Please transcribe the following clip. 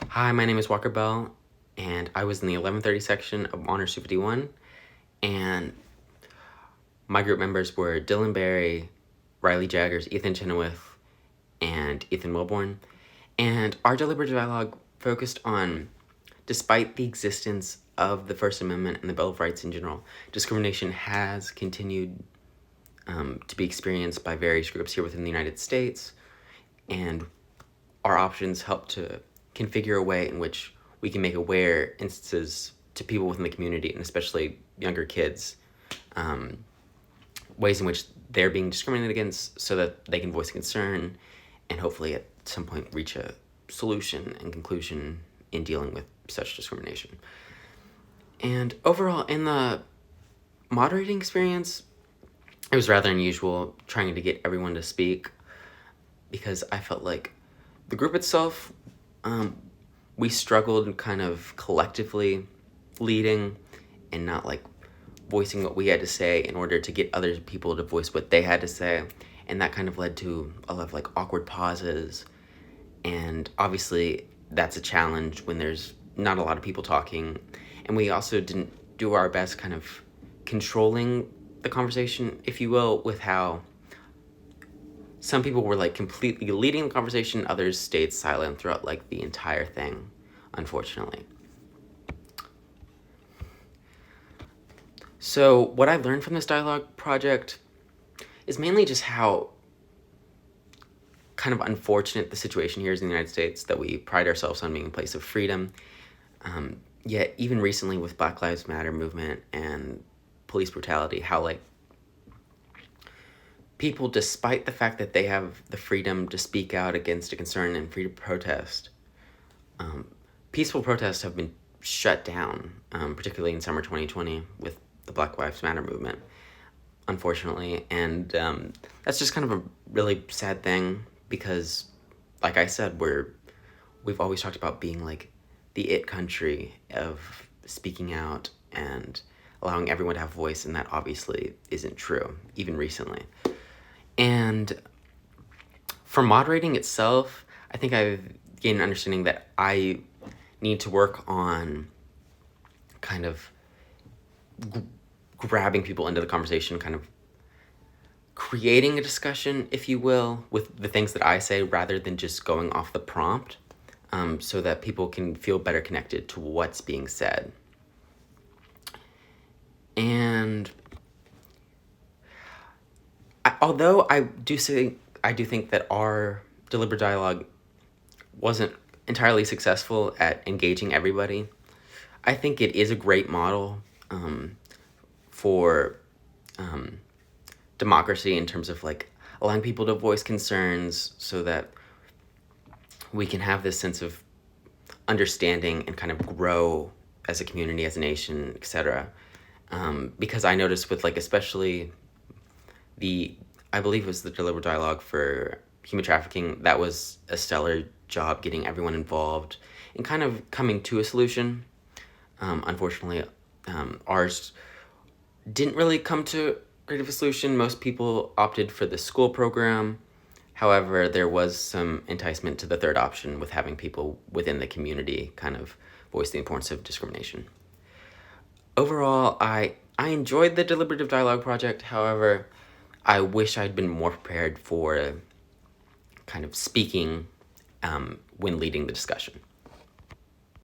Hi, my name is Walker Bell, and I was in the 1130 section of Honors 251, and my group members were Dylan Berry, Riley Jaggers, Ethan Chenoweth, and Ethan Wilborn, and our deliberative dialogue focused on, despite the existence of the First Amendment and the Bill of Rights in general, discrimination has continued to be experienced by various groups here within the United States, and our options help to configure a way in which we can make aware instances to people within the community, and especially younger kids, ways in which they're being discriminated against so that they can voice a concern and hopefully at some point reach a solution and conclusion in dealing with such discrimination. And overall, in the moderating experience, it was rather unusual trying to get everyone to speak because I felt like the group itself, we struggled kind of collectively leading and not like voicing what we had to say in order to get other people to voice what they had to say. And that kind of led to a lot of like awkward pauses. And obviously that's a challenge when there's not a lot of people talking. And we also didn't do our best kind of controlling the conversation, if you will, with how some people were like completely leading the conversation, others stayed silent throughout like the entire thing, unfortunately. So what I've learned from this dialogue project is mainly just how kind of unfortunate the situation here is in the United States, that we pride ourselves on being a place of freedom. Yet even recently with Black Lives Matter movement and police brutality, how like people, despite the fact that they have the freedom to speak out against a concern and free to protest, peaceful protests have been shut down, particularly in summer 2020 with the Black Lives Matter movement, unfortunately. And that's just kind of a really sad thing because, like I said, we've always talked about being like the it country of speaking out and allowing everyone to have voice, and that obviously isn't true, even recently. And for moderating itself, I think I've gained an understanding that I need to work on kind of grabbing people into the conversation, kind of creating a discussion, if you will, with the things that I say rather than just going off the prompt, so that people can feel better connected to what's being said. And although I do think that our deliberate dialogue wasn't entirely successful at engaging everybody, I think it is a great model for democracy in terms of like allowing people to voice concerns so that we can have this sense of understanding and kind of grow as a community, as a nation, etc. Because I noticed with like especially I believe it was the deliberate dialogue for human trafficking, that was a stellar job getting everyone involved and kind of coming to a solution. Unfortunately, ours didn't really come to great of a solution. Most people opted for the school program. However, there was some enticement to the third option with having people within the community kind of voice the importance of discrimination. Overall, I enjoyed the deliberative dialogue project. However, I wish I'd been more prepared for kind of speaking when leading the discussion.